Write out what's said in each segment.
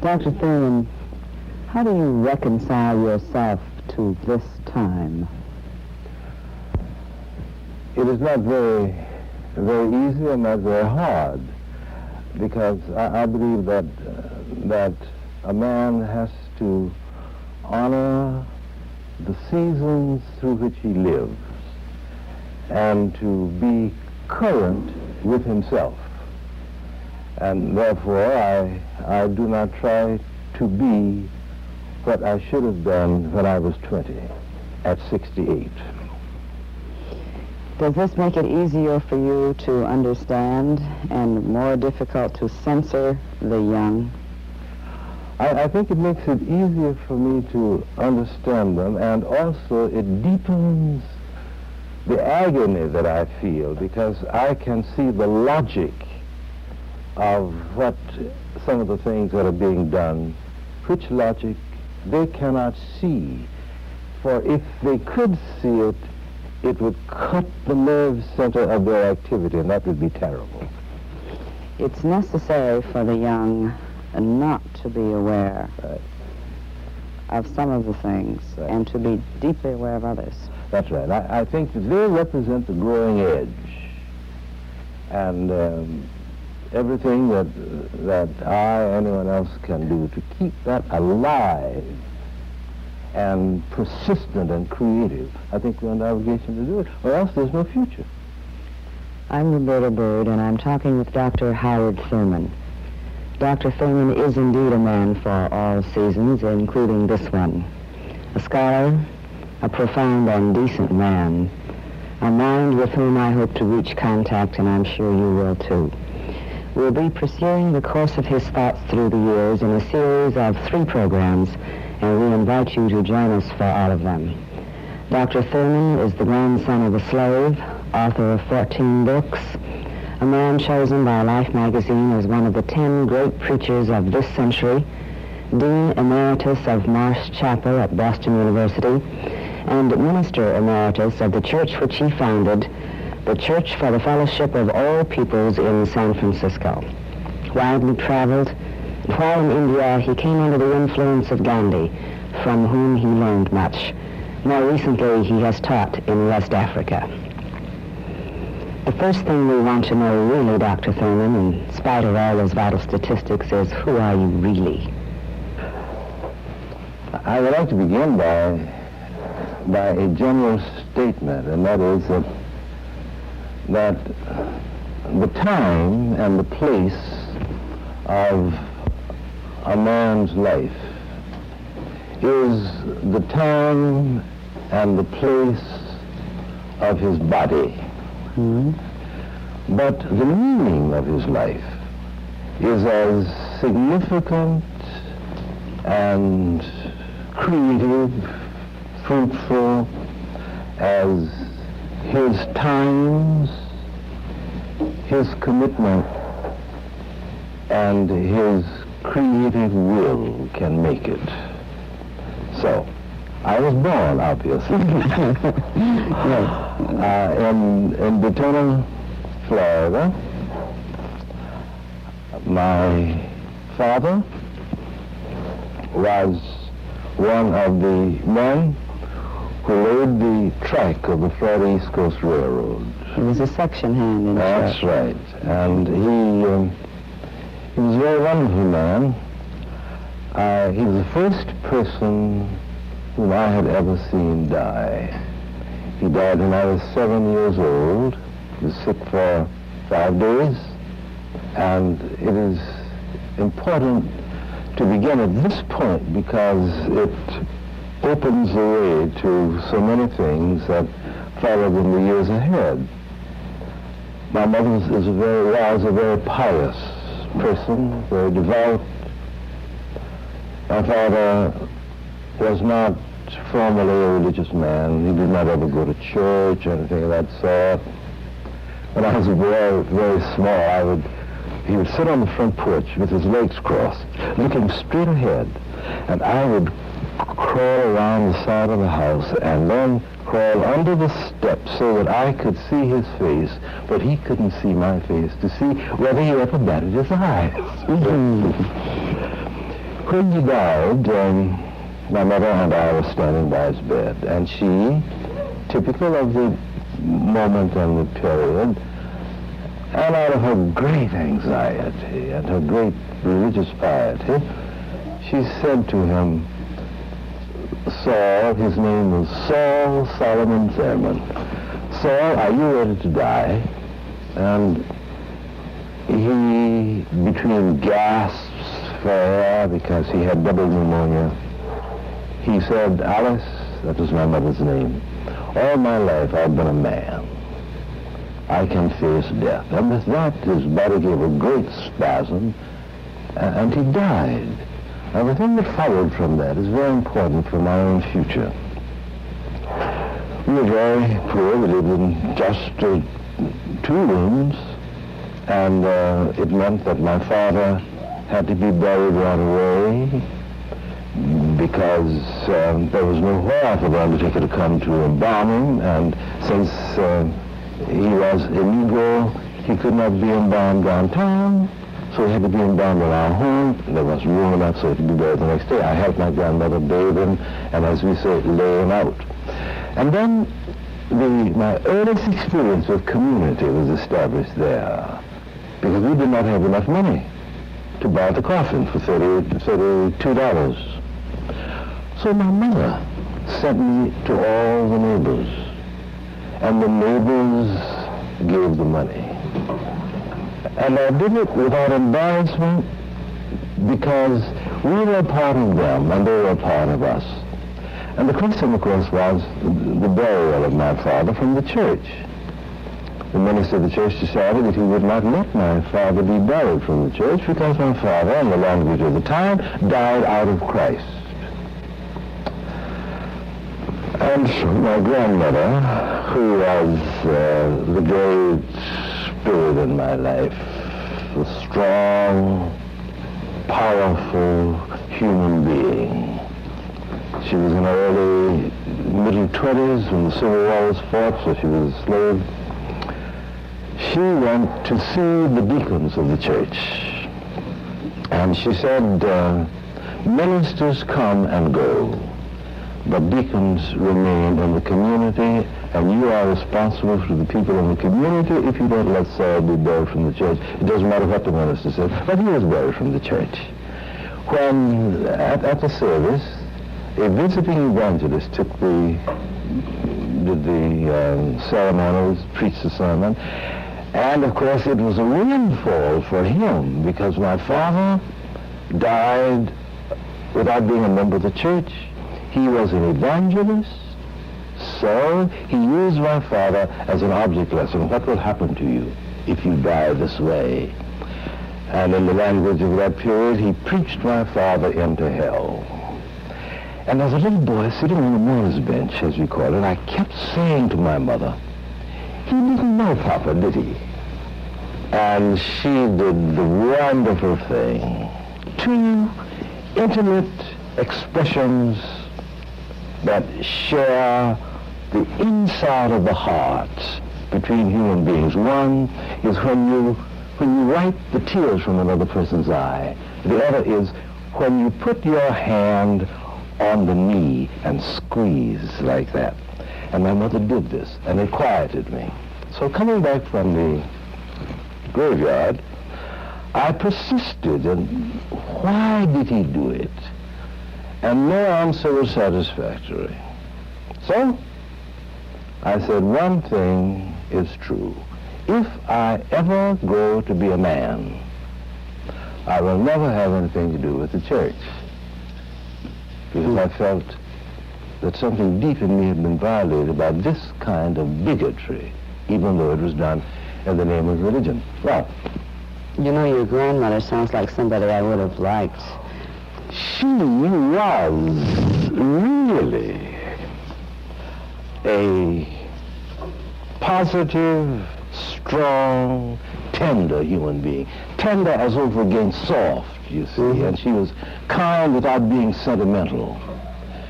Dr. Thurman, how do you reconcile yourself to this time? It is not very easy and not very hard, because I believe that a man has to honor the seasons through which he lives and to be current with himself. And therefore, I do not try to be what I should have done when I was 20, at 68. Does this make it easier for you to understand and more difficult to censor the young? I think it makes it easier for me to understand them, and also it deepens the agony that I feel, because I can see the logic of what some of the things that are being done, which logic they cannot see. For if they could see it, it would cut the nerve center of their activity, and that would be terrible. It's necessary for the young not to be aware of some of the things and to be deeply aware of others. That's right. I think that they represent the growing edge, and everything that anyone else can do to keep that alive and persistent and creative, I think we're under obligation to do it, or else there's no future. I'm Roberta Byrd, and I'm talking with Dr. Howard Thurman. Dr. Thurman is indeed a man for all seasons, including this one. A scholar, a profound and decent man, a mind with whom I hope to reach contact, and I'm sure you will too. We'll be pursuing the course of his thoughts through the years in a series of 3 programs, and we invite you to join us for all of them. Dr. Thurman is the grandson of a slave, author of 14 books, a man chosen by Life magazine as one of the 10 great preachers of this century, Dean Emeritus of Marsh Chapel at Boston University, and Minister Emeritus of the church which he founded, the Church for the Fellowship of All Peoples in San Francisco. Widely traveled, while in India, he came under the influence of Gandhi, from whom he learned much. More recently, he has taught in West Africa. The first thing we want to know, really, Dr. Thurman, in spite of all those vital statistics, is who are you really? I would like to begin by a general statement, and that is that the time and the place of a man's life is the time and the place of his body. Mm-hmm. But the meaning of his life is as significant and creative, fruitful as his times, his commitment, and his creative will can make it. So, I was born, obviously, in Daytona, Florida. My father was one of the men who laid the track of the Florida East Coast Railroad. He was a section hand in the That's church. right. And he was a very wonderful man. He was the first person whom I had ever seen die. He died when I was 7 years old. He was sick for 5 days. And it is important to begin at this point because it opens the way to so many things that followed in the years ahead. My mother was a very pious person, very devout. My father was not formally a religious man. He did not ever go to church or anything of that sort. When I was a boy, very small, he would sit on the front porch with his legs crossed, looking straight ahead, and I would crawl around the side of the house and then crawl under the steps so that I could see his face, but he couldn't see my face to see whether he ever batted his eyes. When he died, my mother and I were standing by his bed, and she, typical of the moment and the period, and out of her great anxiety and her great religious piety, she said to him, Saul, his name was Saul Solomon Thurman, Saul, are you ready to die? And he, between gasps for air because he had double pneumonia, he said, Alice, that was my mother's name, all my life I've been a man. I can face death. And with that, his body gave a great spasm, and he died. And the thing that followed from that is very important for my own future. We were very poor. We lived in just 2 rooms, and it meant that my father had to be buried right away because there was nowhere for the undertaker to come to embalm him, and since he was a Negro, he could not be embalmed downtown, so he had to be embalmed in our home. There wasn't room enough, so he could be buried the next day. I helped my grandmother bathe him, and as we say, lay him out. And then my earliest experience with community was established there, because we did not have enough money to buy the coffin for $32. So my mother sent me to all the neighbors, and the neighbors gave the money. And I did it without embarrassment because we were a part of them and they were a part of us. And the question, of course, was the burial of my father from the church. The minister of the church decided that he would not let my father be buried from the church because my father, in the language of the time, died out of Christ. And my grandmother, who was the great spirit in my life, the strong, powerful human being. She was in her early, middle 20s when the Civil War was fought, so she was a slave. She went to see the deacons of the church. And she said, ministers come and go, but deacons remain in the community, and you are responsible for the people in the community if you don't let Saul be buried from the church. It doesn't matter what the minister said, but he was buried from the church. When, at the service, a visiting evangelist did the ceremonies, preached the sermon, and of course it was a windfall for him because my father died without being a member of the church. He was an evangelist, so he used my father as an object lesson. What will happen to you if you die this way? And in the language of that period, he preached my father into hell. And as a little boy sitting on the mourner's bench, as we call it, I kept saying to my mother, he didn't know Papa, did he? And she did the wonderful thing. 2 intimate expressions that share the inside of the heart between human beings. One is when you wipe the tears from another person's eye. The other is when you put your hand on the knee and squeeze like that. And my mother did this, and it quieted me. So coming back from the graveyard, I persisted in why did he do it? And no answer was satisfactory. So I said, one thing is true. If I ever grow to be a man, I will never have anything to do with the church. Because I felt that something deep in me had been violated by this kind of bigotry, even though it was done in the name of religion. Well, you know, your grandmother sounds like somebody I would have liked. She was really a positive, strong, tender human being. Tender as over against soft, you see. And she was kind without being sentimental.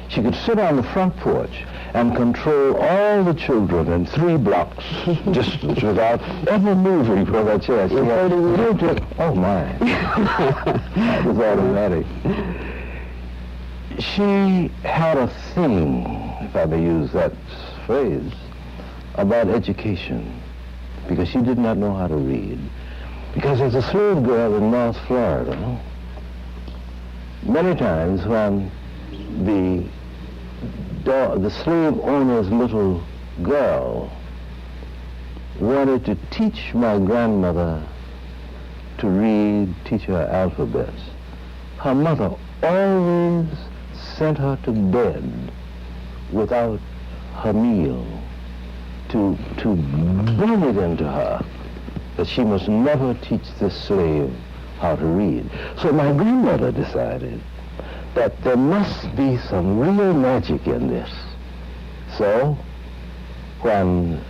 She could sit on the front porch and control all the children in 3 blocks, just without ever moving from her chair. Oh, my. That was automatic. She had a thing, if I may use that phrase, about education, because she did not know how to read. Because as a slave girl in North Florida, many times when the slave owner's little girl wanted to teach my grandmother to read, teach her alphabet, her mother always sent her to bed without her meal, to bring it into her that she must never teach this slave how to read. So my grandmother decided that there must be some real magic in this. So when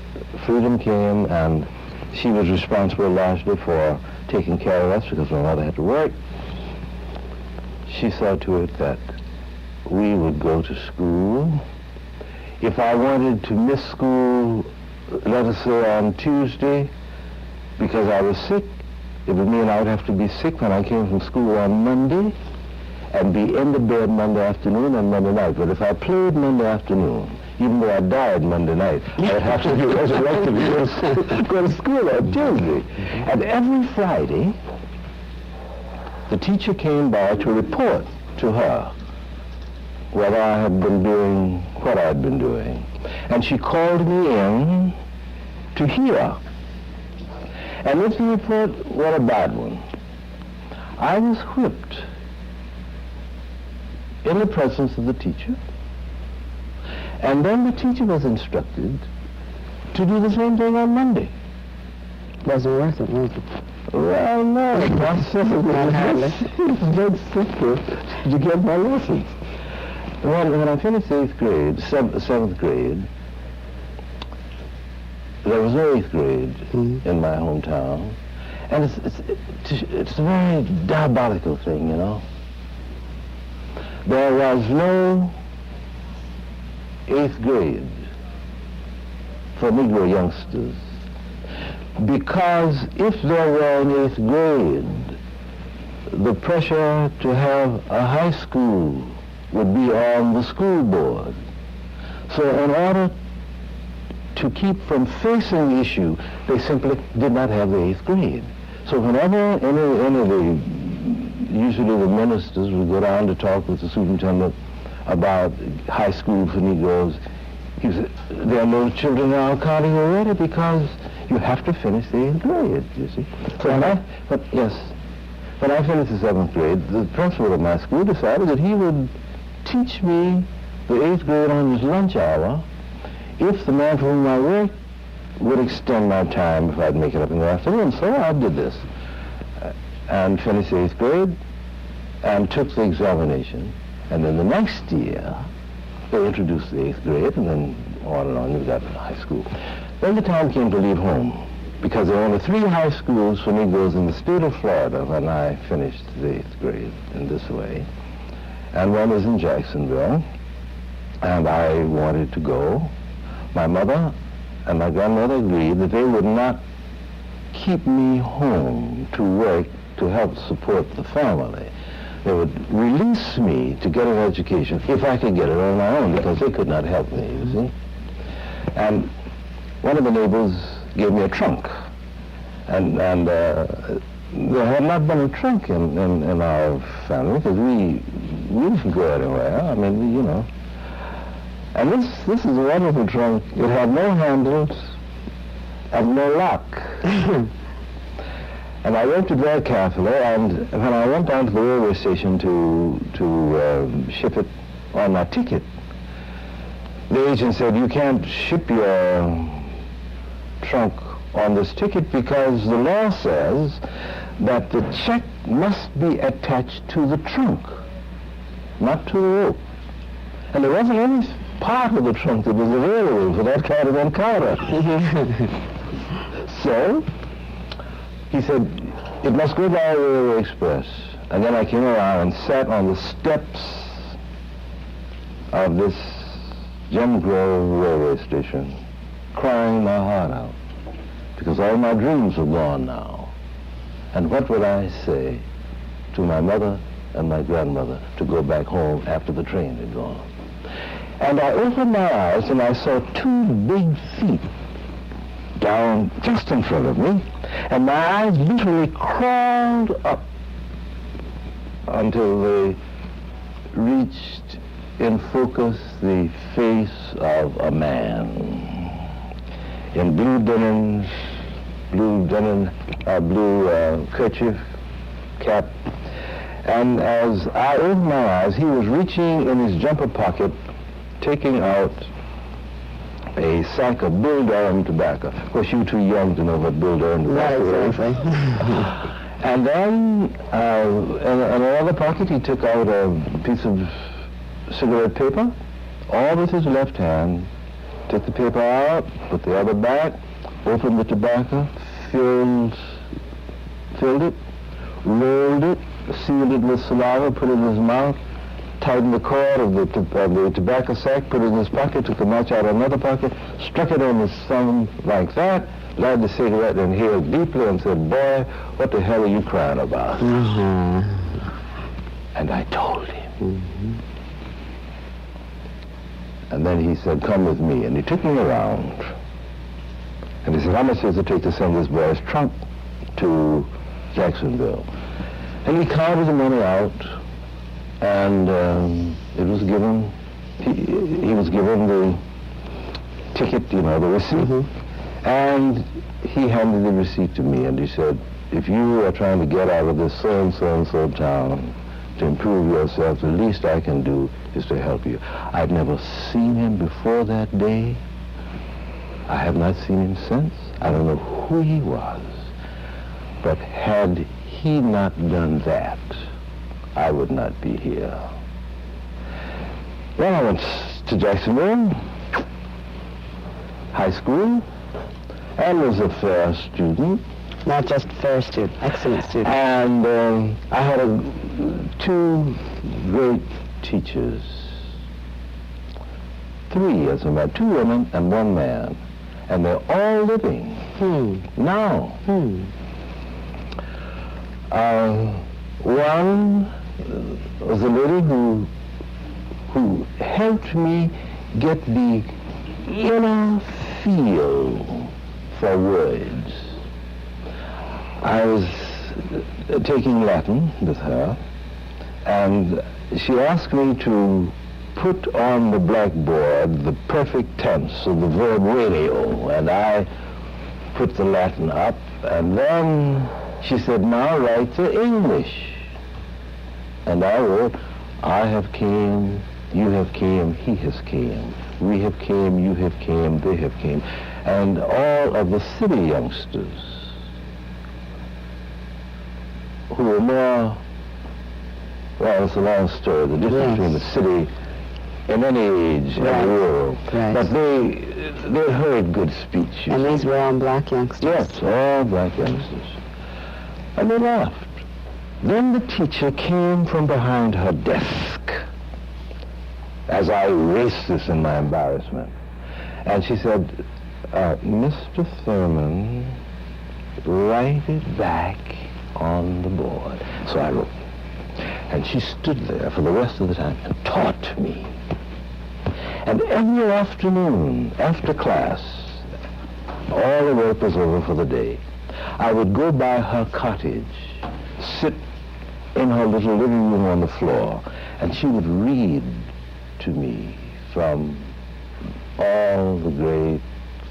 freedom came and she was responsible largely for taking care of us because my mother had to work, she saw to it that we would go to school. If I wanted to miss school, let us say on Tuesday, because I was sick, it would mean I would have to be sick when I came from school on Monday and be in the bed Monday afternoon and Monday night. But if I played Monday afternoon, even though I died Monday night, I would have to be resurrected and go to school on Tuesday. And every Friday, the teacher came by to report to her whether I had been doing what I had been doing. And she called me in to hear. And if the report were a bad one, I was whipped in the presence of the teacher. And then the teacher was instructed to do the same thing on Monday. Wasn't worth it, was it? Well, no, not simple. It's not simple to get my lessons. When I finished 8th grade, 7th grade, there was no 8th grade in my hometown. And it's a very diabolical thing, you know. There was no 8th grade for Negro youngsters, because if there were an 8th grade, the pressure to have a high school would be on the school board. So in order to keep from facing the issue, they simply did not have the 8th grade. So whenever any of the, usually the ministers would go down to talk with the superintendent about high school for Negroes, he said, there are no children in our county already because you have to finish the 8th grade, you see. So when I finished the 7th grade, the principal of my school decided that he would teach me the 8th grade on his lunch hour if the man for whom I worked would extend my time if I'd make it up in the afternoon. So I did this and finished the 8th grade and took the examination. And then the next year, they introduced the 8th grade, and then on and on, you got to high school. Then the time came to leave home, because there were only 3 high schools for Negroes in the state of Florida when I finished the 8th grade in this way. And one was in Jacksonville, and I wanted to go. My mother and my grandmother agreed that they would not keep me home to work to help support the family. They would release me to get an education if I could get it on my own, because they could not help me, you see. And one of the neighbors gave me a trunk. And there had not been a trunk in our family, because we didn't go anywhere. I mean, you know. And this is a wonderful trunk. It had no handles and no lock. And I worked it very carefully, and when I went down to the railway station to ship it on my ticket, the agent said, you can't ship your trunk on this ticket because the law says that the check must be attached to the trunk, not to the rope. And there wasn't any part of the trunk that was available for that kind of encounter. So he said, it must go by railway express. And then I came around and sat on the steps of this Jim Grove railway station, crying my heart out, because all my dreams were gone now. And what would I say to my mother and my grandmother to go back home after the train had gone? And I opened my eyes and I saw two big feet down just in front of me, and my eyes literally crawled up until they reached in focus the face of a man in blue kerchief, cap. And as I opened my eyes, he was reaching in his jumper pocket, taking out a sack of Bill Durham tobacco. Of course, you're too young to know what Bill Durham tobacco is. And then in another pocket, he took out a piece of cigarette paper, all with his left hand, took the paper out, put the other back, opened the tobacco, filled it, rolled it, sealed it with saliva, put it in his mouth, tightened the cord of the tobacco sack, put it in his pocket, took a match out of another pocket, struck it on his thumb like that, lighted the cigarette, and inhaled deeply and said, "Boy, what the hell are you crying about?" And I told him. And then he said, "Come with me." And he took me around. And he said, "How much does it take to send this boy's trunk to Jacksonville?" And he counted the money out, and it was given, he was given the ticket, the receipt. And he handed the receipt to me, and he said, "If you are trying to get out of this so-and-so town to improve yourself, the least I can do is to help you." I'd never seen him before that day. I have not seen him since. I don't know who he was. But had he not done that, I would not be here. Then I went to Jacksonville High School, and was a fair student. Not just fair student, excellent student. And I had two great teachers. Three, as a matter, 2 women and 1 man. And they're all living now. One was a lady who helped me get the inner feel for words. I was taking Latin with her, and she asked me to put on the blackboard the perfect tense of the verb radio, and I put the Latin up, and then she said, "Now write the English." And I wrote, "I have came, you have came, he has came, we have came, you have came, they have came." And all of the city youngsters who were more, well, it's a long story, the difference between the city in any age in the world. But they heard good speech. And these were all black youngsters? Yes, all black youngsters. And they laughed. Then the teacher came from behind her desk as I erased this in my embarrassment. And she said, "Mr. Thurman, write it back on the board." So I wrote. And she stood there for the rest of the time and taught me. And every afternoon, after class, all the work was over for the day, I would go by her cottage, sit in her little living room on the floor, and she would read to me from all the great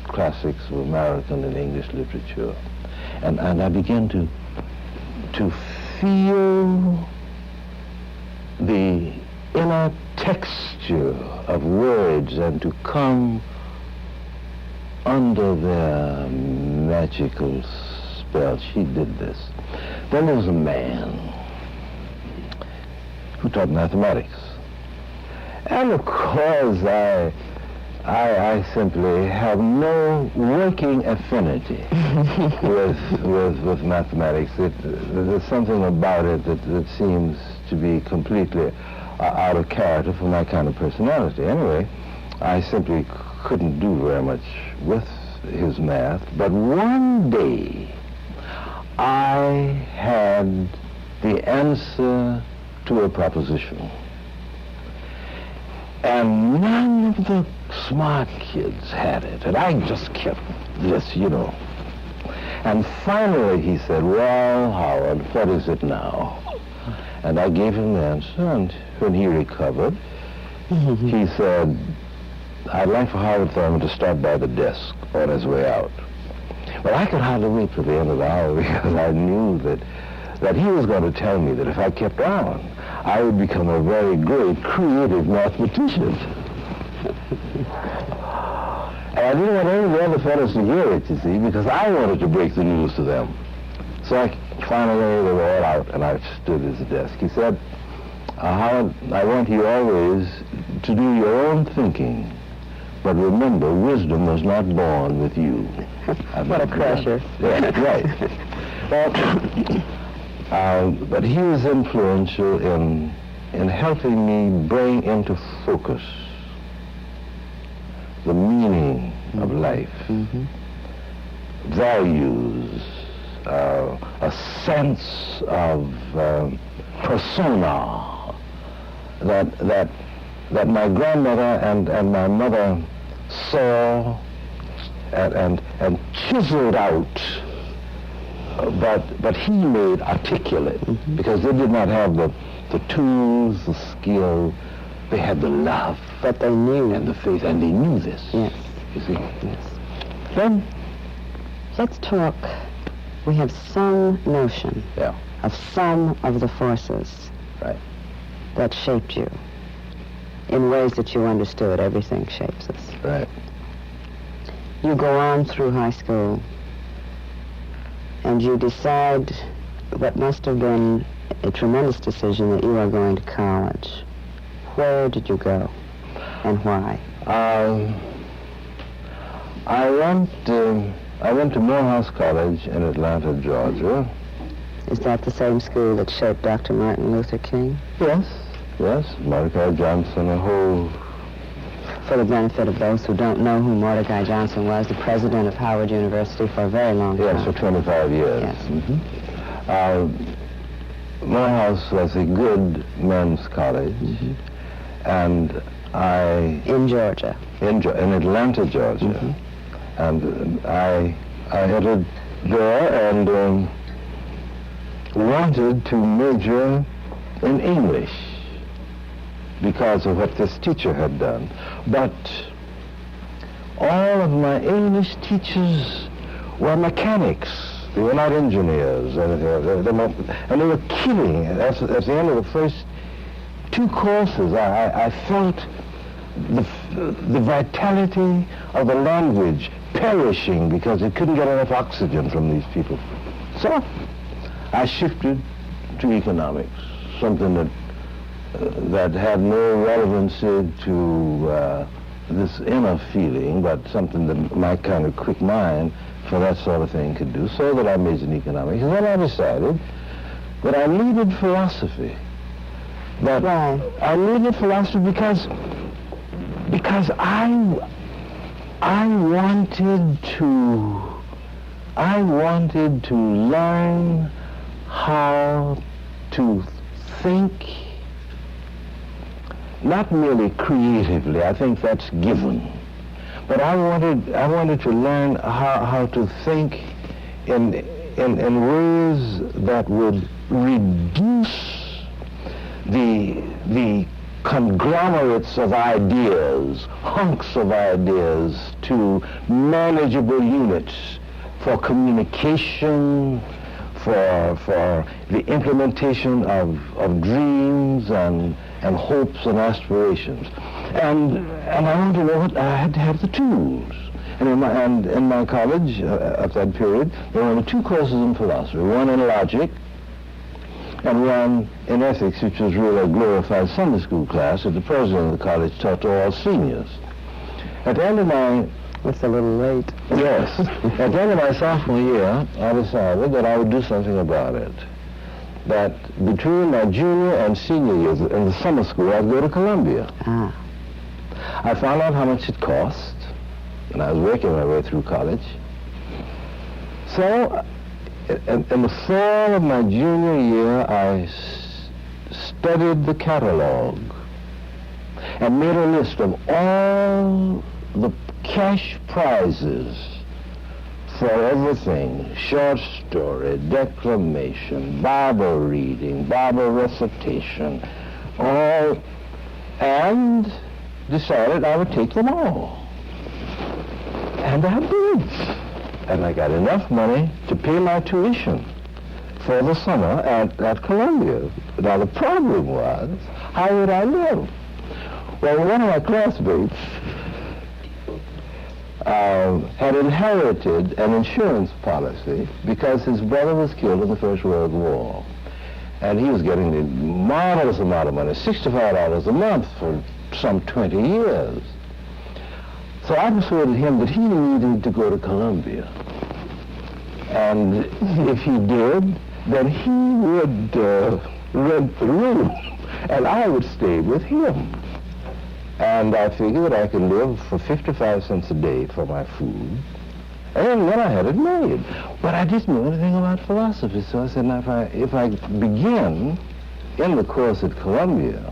classics of American and English literature. And I began to feel the inner texture of words and to come under their magical spell. She did this. Then there was a man who taught mathematics. And of course, I simply have no working affinity with mathematics. There's something about it that seems to be completely out of character for my kind of personality. Anyway, I simply couldn't do very much with his math. But one day, I had the answer to a proposition. And none of the smart kids had it. And I just kept this, And finally he said, "Well, Howard, what is it now?" And I gave him the answer, and when he recovered, he said, "I'd like for Howard Thurman to stop by the desk on his way out." Well, I could hardly wait for the end of the hour because I knew that he was going to tell me that if I kept on, I would become a very great creative mathematician. And I didn't want any of the other fellows to hear it, you see, because I wanted to break the news to them. So finally, they were all out, and I stood at his desk. He said, "Howard, I want you always to do your own thinking. But remember, wisdom was not born with you." What a crusher. Yeah, right. Well, but he was influential in helping me bring into focus the meaning of life, values, a sense of persona that my grandmother and my mother saw and chiseled out, but he made articulate, because they did not have the tools, the skill. They had the love. But they knew. And the faith, and they knew this. Yes. You see? Yes. Then, let's talk. We have some notion of some of the forces that shaped you in ways that you understood. Everything shapes us. Right. You go on through high school, and you decide what must have been a tremendous decision that you are going to college. Where did you go, and why? I went to Morehouse College in Atlanta, Georgia. Is that the same school that shaped Dr. Martin Luther King? Yes. Mordecai Johnson, a whole... For the benefit of those who don't know who Mordecai Johnson was, the president of Howard University for a very long time. Yes, for 25 years. Yes. Morehouse was a good men's college, and in Georgia. In Atlanta, Georgia. And I entered there and wanted to major in English because of what this teacher had done. But all of my English teachers were mechanics. They were not engineers. And they were killing. At the end of the first 2 courses, I felt the vitality of the language perishing because it couldn't get enough oxygen from these people. So I shifted to economics, something that had no relevancy to this inner feeling, but something that my kind of quick mind for that sort of thing could do, so that I majored in economics. And then I decided that I needed philosophy. Why? I needed philosophy because I wanted to learn how to think, not merely creatively. I think that's given. But I wanted to learn how to think in ways that would reduce the conglomerates of ideas, hunks of ideas, to manageable units for communication, for the implementation of dreams and hopes and aspirations. And I wanted to know what I had to have the tools. And in my college at that period, there were only 2 courses in philosophy, one in logic and one in ethics, which was really a glorified Sunday school class that the president of the college taught to all seniors. At the end of my... It's a little late. Yes. At the end of my sophomore year, I decided that I would do something about it. That between my junior and senior years in the summer school, I'd go to Columbia. I found out how much it cost, and I was working my way through college. So, in the fall of my junior year, I studied the catalog and made a list of all the cash prizes for everything: short story, declamation, Bible reading, Bible recitation, all, and decided I would take them all. And I did. And I got enough money to pay my tuition for the summer at Columbia. Now the problem was, how would I live? Well, one of my classmates had inherited an insurance policy because his brother was killed in the First World War. And he was getting a marvelous amount of money, $65 a month for some 20 years. So I persuaded him that he needed to go to Columbia. And if he did, then he would rent the room, and I would stay with him. And I figured I could live for 55 cents a day for my food, and then I had it made. But I didn't know anything about philosophy, so I said, now if I begin in the course at Columbia,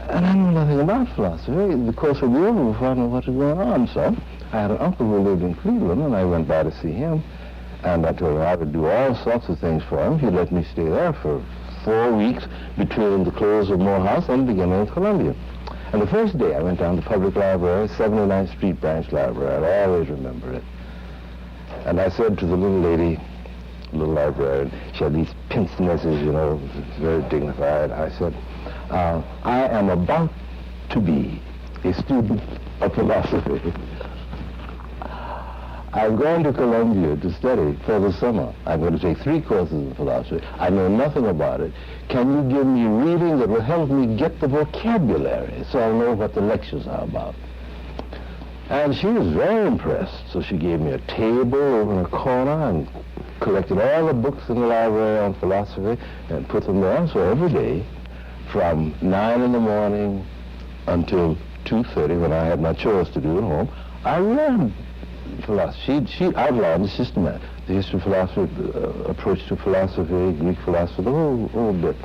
and I knew nothing about philosophy, the course would be over before I knew what was going on. So I had an uncle who lived in Cleveland, and I went by to see him, and I told him I would do all sorts of things for him. He let me stay there for 4 weeks between the close of Morehouse and the beginning of Columbia. And the first day I went down to the public library, 79th Street Branch Library. I always remember it. And I said to the little lady, little librarian, she had these pince-nez, you know, very dignified. I said, I am about to be a student of philosophy. I'm going to Columbia to study for the summer. I'm going to take 3 courses in philosophy. I know nothing about it. Can you give me reading that will help me get the vocabulary so I'll know what the lectures are about? And she was very impressed. So she gave me a table over in a corner and collected all the books in the library on philosophy and put them there. So every day, from 9 in the morning until 2:30, when I had my chores to do at home, I read philosophy. She outlined the systematic, the history of philosophy, approach to philosophy, Greek philosophy, the whole bit.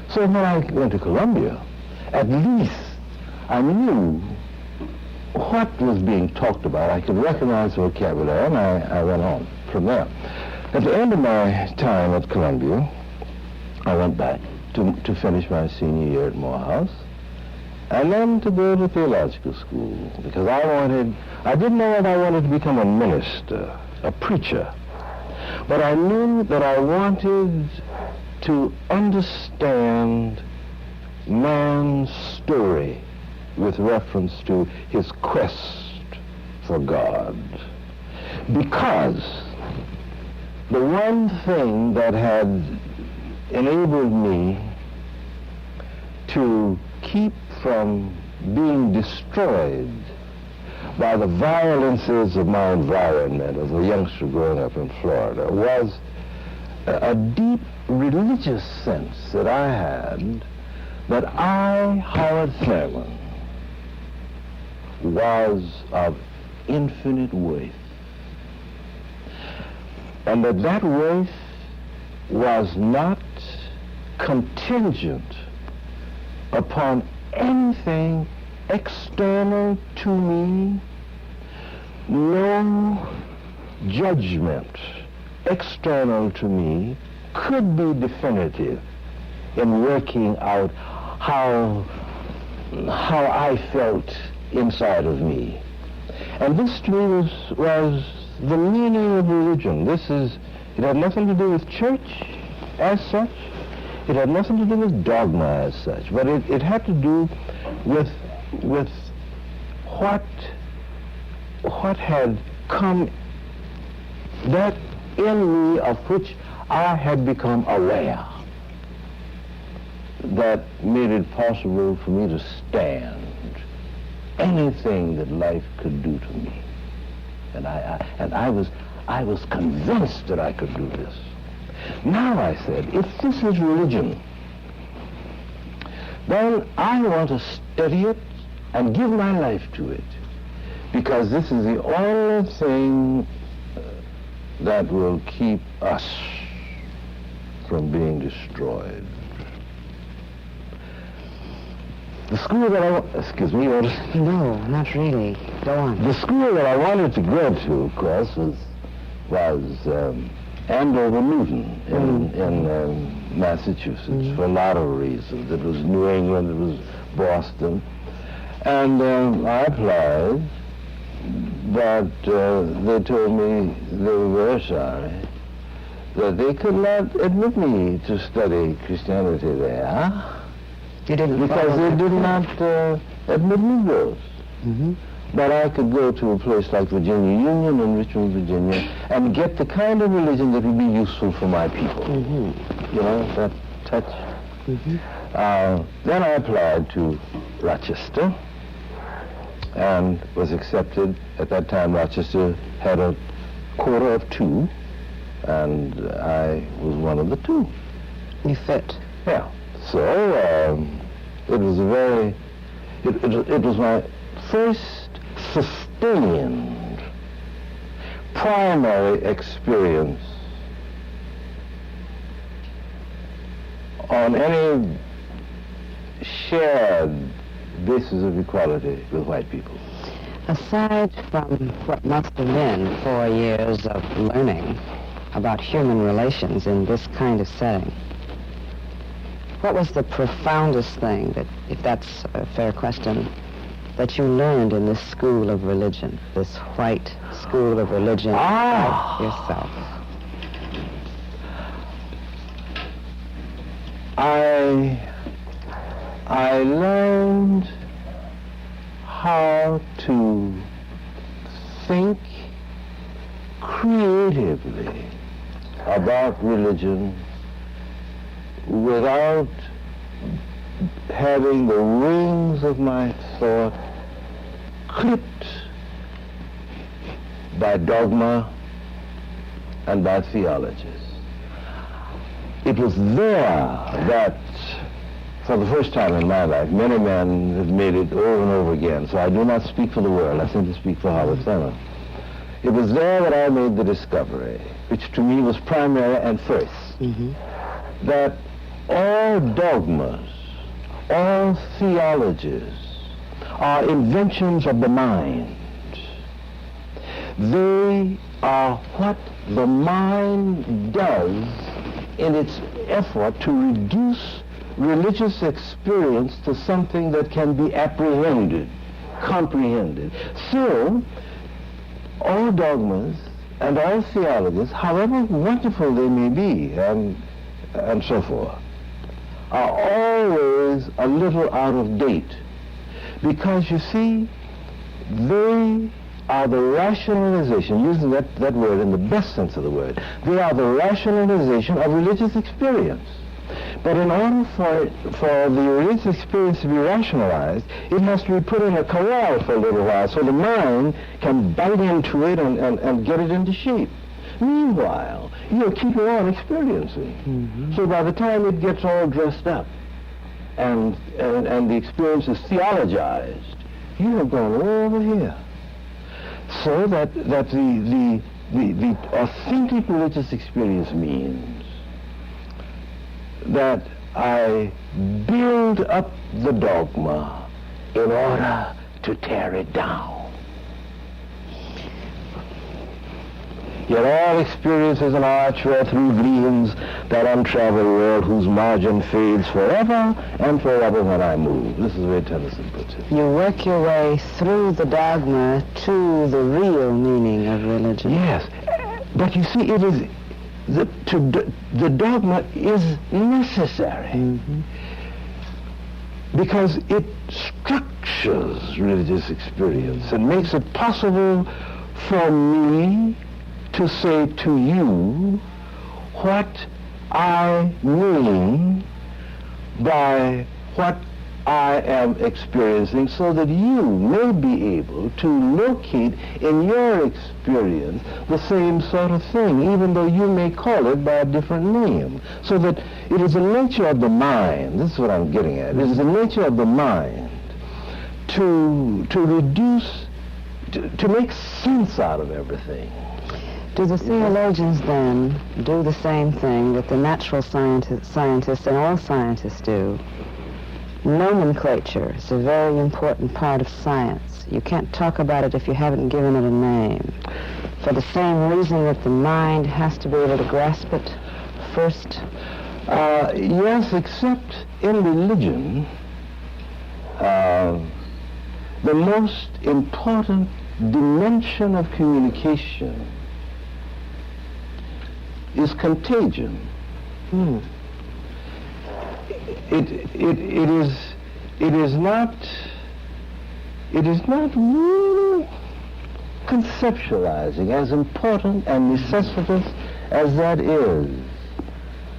So when I went to Columbia, at least I knew what was being talked about. I could recognize the vocabulary, and I went on from there. At the end of my time at Columbia, I went back to finish my senior year at Morehouse, and then to go to theological school, because I didn't know whether I wanted to become a minister, a preacher, but I knew that I wanted to understand man's story with reference to his quest for God. Because the one thing that had enabled me to keep from being destroyed by the violences of my environment as a youngster growing up in Florida was a deep religious sense that I had that I, Howard Thurman, was of infinite worth, and that worth was not contingent upon anything external to me. No judgment external to me could be definitive in working out how I felt inside of me. And this to me was the meaning of religion. It had nothing to do with church as such. It had nothing to do with dogma as such, but it had to do with what had come, that in me of which I had become aware, that made it possible for me to stand anything that life could do to me. And I was convinced that I could do this. Now, I said, if this is religion, then I want to study it and give my life to it, because this is the only thing that will keep us from being destroyed. The school that excuse me, No, not really. Go on. The school that I wanted to go to, of course, was Andover Newton in Massachusetts, for a lot of reasons. It was New England, it was Boston. And I applied, but they told me they were very sorry that they could not admit me to study Christianity there. You didn't because they did not admit Negroes. But I could go to a place like Virginia Union in Richmond, Virginia, and get the kind of religion that would be useful for my people. You know, that touch. Then I applied to Rochester and was accepted. At that time, Rochester had a quota of 2, and I was one of the 2. You fit. Yeah. So it was it was my first sustained primary experience on any shared basis of equality with white people. Aside from what must have been 4 years of learning about human relations in this kind of setting, what was the profoundest thing that, if that's a fair question, that you learned in this school of religion, this white school of religion about yourself? I learned how to think creatively about religion without having the wings of my thought clipped by dogma and by theologies. It was there that, for the first time in my life, many men have made it over and over again, so I do not speak for the world, I simply speak for Howard Thurman. It was there that I made the discovery, which to me was primary and first, that all dogmas, all theologies are inventions of the mind. They are what the mind does in its effort to reduce religious experience to something that can be apprehended, comprehended. So, all dogmas and all theologies, however wonderful they may be, and so forth, are always a little out of date. Because, you see, they are the rationalization, using that word in the best sense of the word, they are the rationalization of religious experience. But in order for the religious experience to be rationalized, it has to be put in a corral for a little while so the mind can bite into it and get it into shape. Meanwhile, you're keeping on experiencing. So by the time it gets all dressed up and the experience is theologized, you have gone over here. So that the authentic religious experience means that I build up the dogma in order to tear it down. Yet all experience is an arch where through gleams that untraveled world whose margin fades forever and forever when I move. This is the way Tennyson puts it. You work your way through the dogma to the real meaning of religion. Yes, but you see, it is the dogma is necessary because it structures religious experience and makes it possible for me to say to you what I mean by what I am experiencing, so that you may be able to locate in your experience the same sort of thing, even though you may call it by a different name. So that it is the nature of the mind, this is what I'm getting at, it is the nature of the mind to reduce, to make sense out of everything. Do the theologians then do the same thing that the natural scientists and all scientists do? Nomenclature is a very important part of science. You can't talk about it if you haven't given it a name. For the same reason that the mind has to be able to grasp it first? Yes, except in religion, the most important dimension of communication is contagion. It is not really conceptualizing, as important and necessitous as that is.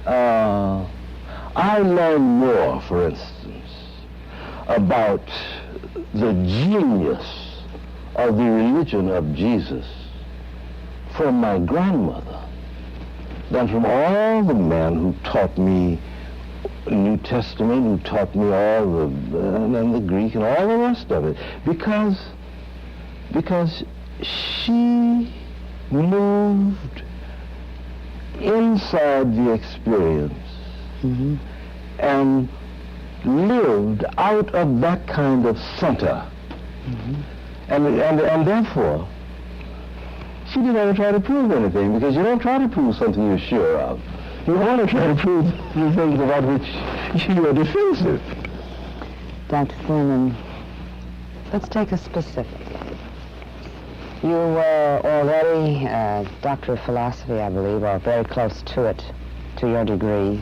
I learn more, for instance, about the genius of the religion of Jesus from my grandmother than from all the men who taught me New Testament, who taught me all and the Greek and all the rest of it, because she moved inside the experience and lived out of that kind of center, and therefore she didn't ever try to prove anything, because you don't try to prove something you're sure of. You want to try to prove the things about which you are defensive. Dr. Thurman, let's take a specific. You were already a doctor of philosophy, I believe, or very close to it, to your degree.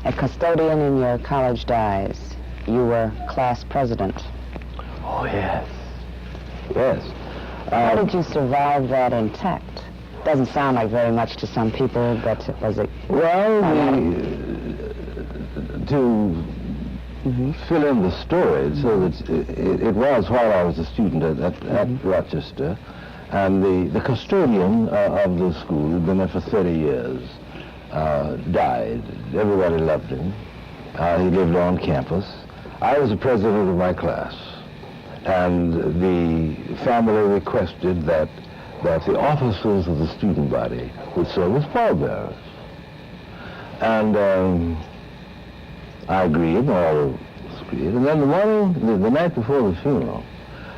A custodian in your college days. You were class president. Oh, yes. Yes. How did you survive that intact? Doesn't sound like very much to some people, but was it... Well, to fill in the story, so that it was while I was a student at Rochester, and the custodian of the school, who'd been there for 30 years, died. Everybody loved him. He lived on campus. I was the president of my class, and the family requested that the officers of the student body would serve as pallbearers. And I agreed, and all agreed. And then the night before the funeral,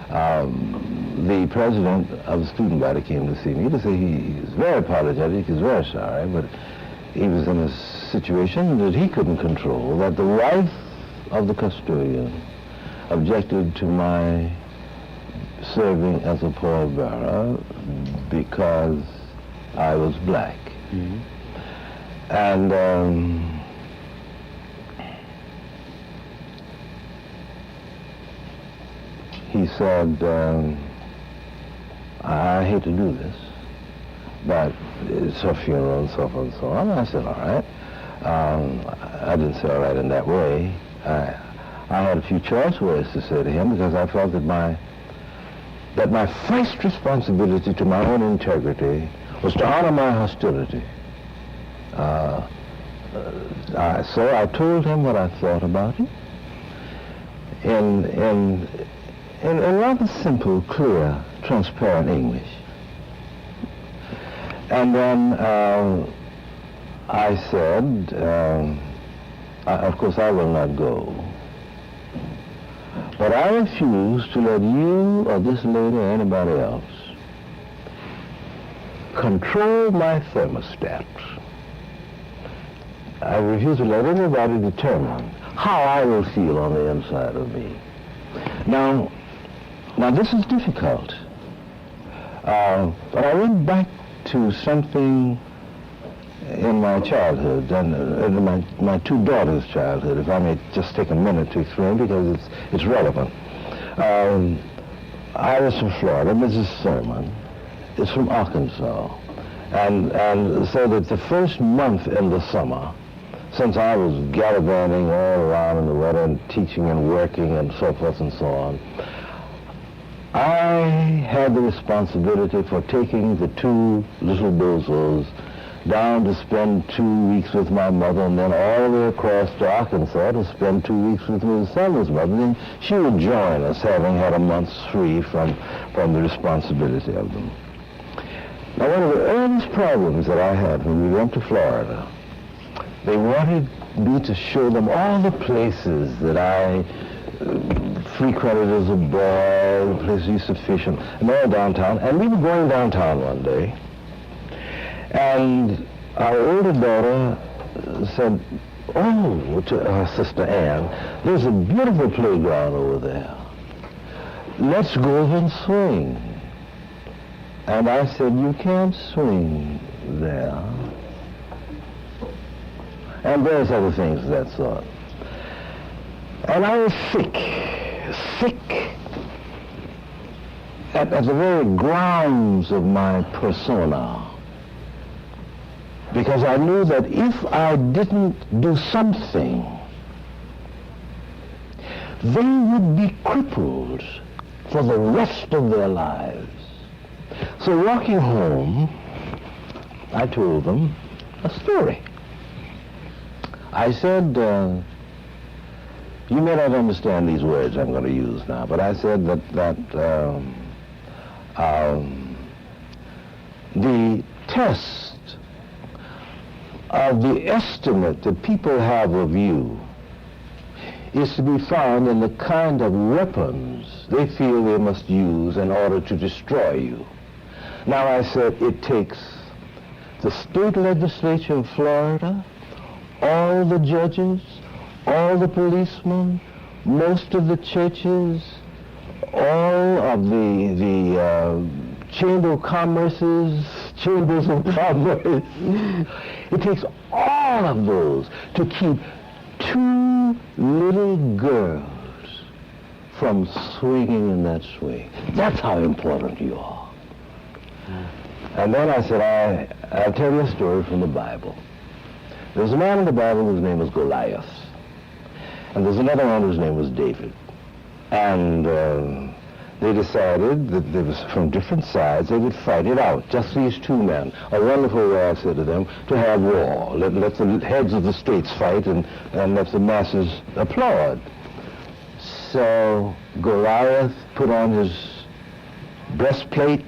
the president of the student body came to see me to say he was very apologetic, he was very sorry, but he was in a situation that he couldn't control, that the wife of the custodian objected to my serving as a pallbearer because I was black. And he said, I hate to do this, but it's her funeral and so forth and so on. And I said, all right. I didn't say all right in that way. I had a few choice words to say to him, because I felt that my first responsibility to my own integrity was to honor my hostility. So I told him what I thought about him in rather simple, clear, transparent English. And then I said, of course I will not go, but I refuse to let you or this lady or anybody else control my thermostat. I refuse to let anybody determine how I will feel on the inside of me. Now this is difficult, but I went back to something in my childhood, and in my two daughters' childhood, if I may just take a minute to explain, because it's relevant. I was from Florida, Mrs. Thurman is from Arkansas, and so that the first month in the summer, since I was gallivanting all around in the weather and teaching and working and so forth and so on, I had the responsibility for taking the two little bozos down to spend 2 weeks with my mother, and then all the way across to Arkansas to spend 2 weeks with Miss Summer's mother. Then she would join us, having had a month's free from the responsibility of them. Now, one of the earliest problems that I had when we went to Florida, they wanted me to show them all the places that I frequented as a boy, the places used to fish, and all downtown. And we were going downtown one day, and our older daughter said, "Oh," to her sister Ann, "there's a beautiful playground over there. Let's go over and swing." And I said, "You can't swing there." And various other things of that sort. And I was sick at the very grounds of my persona, because I knew that if I didn't do something, they would be crippled for the rest of their lives. So walking home, I told them a story. I said, you may not understand these words I'm going to use now, but I said that the test of the estimate that people have of you is to be found in the kind of weapons they feel they must use in order to destroy you. Now, I said, it takes the state legislature of Florida, all the judges, all the policemen, most of the churches, all of the Chamber of Commerce's, Chambers of Commerce. It takes all of those to keep two little girls from swinging in that swing. That's how important you are. And then I said, I'll tell you a story from the Bible. There's a man in the Bible whose name was Goliath. And there's another one whose name was David. And they decided that they was from different sides, they would fight it out, just these two men. A wonderful way, I said to them, to have war. Let the heads of the states fight and let the masses applaud. So Goliath put on his breastplate,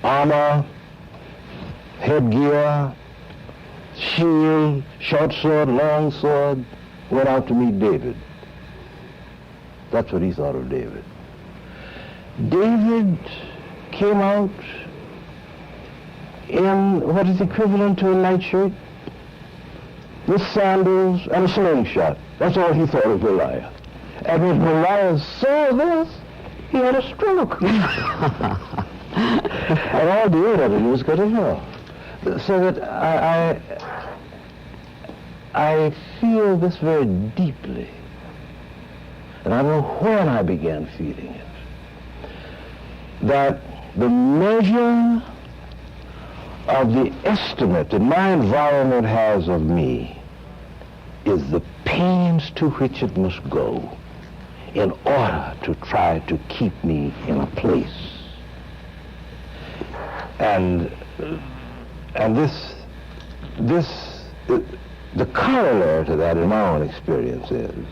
armor, headgear, shield, short sword, long sword, went out to meet David. That's what he thought of David. David came out in what is equivalent to a nightshirt, with sandals and a slingshot. That's all he thought of Goliath. And when Goliath saw this, he had a stroke. And all David had to do was go to hell. So that I feel this very deeply. And I don't know when I began feeling it. That the measure of the estimate that my environment has of me is the pains to which it must go in order to try to keep me in a place. And the corollary to that in my own experience is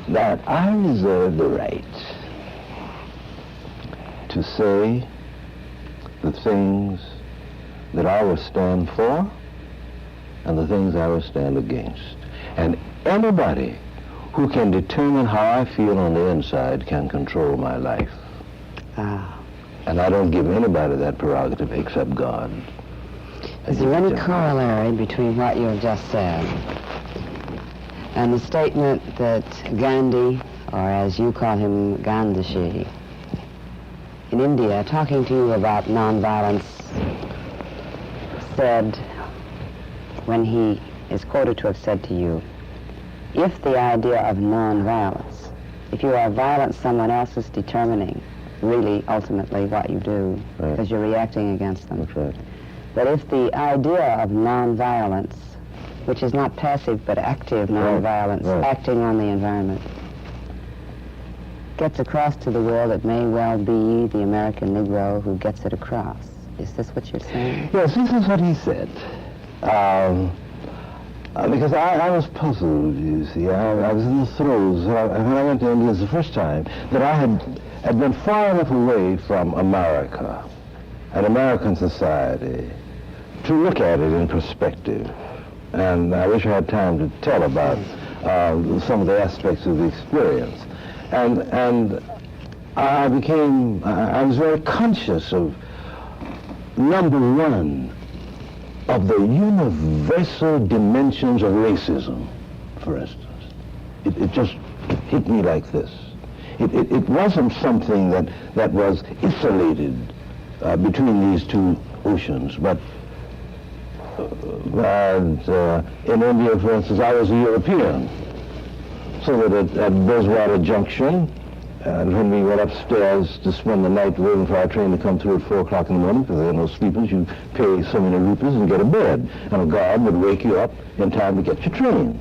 that I reserve the right to say the things that I will stand for and the things I will stand against. And anybody who can determine how I feel on the inside can control my life. And I don't give anybody that prerogative except God. Is there any corollary between what you have just said and the statement that Gandhi, or as you call him, Gandhi, in India, talking to you about nonviolence, said, when he is quoted to have said to you, if the idea of nonviolence, if you are violent, someone else is determining really, ultimately, what you do, because you're reacting against them. That's right. But if the idea of nonviolence which is not passive but active nonviolence, acting on the environment, gets across to the world, it may well be the American Negro who gets it across. Is this what you're saying? Yes, this is what he said. Because I was puzzled, you see. I was in the throes, when I went to India the first time, that I had been far enough away from America and American society to look at it in perspective. And I wish I had time to tell about some of the aspects of the experience. And I was very conscious of, number one, of the universal dimensions of racism, for instance. It just hit me like this. It wasn't something that was isolated between these two oceans, but in India, for instance, I was a European. So that at Bozwara Junction, and when we went upstairs to spend the night waiting for our train to come through at 4 o'clock in the morning, because there are no sleepers, you pay so many rupees and get a bed. And a guard would wake you up in time to get your train.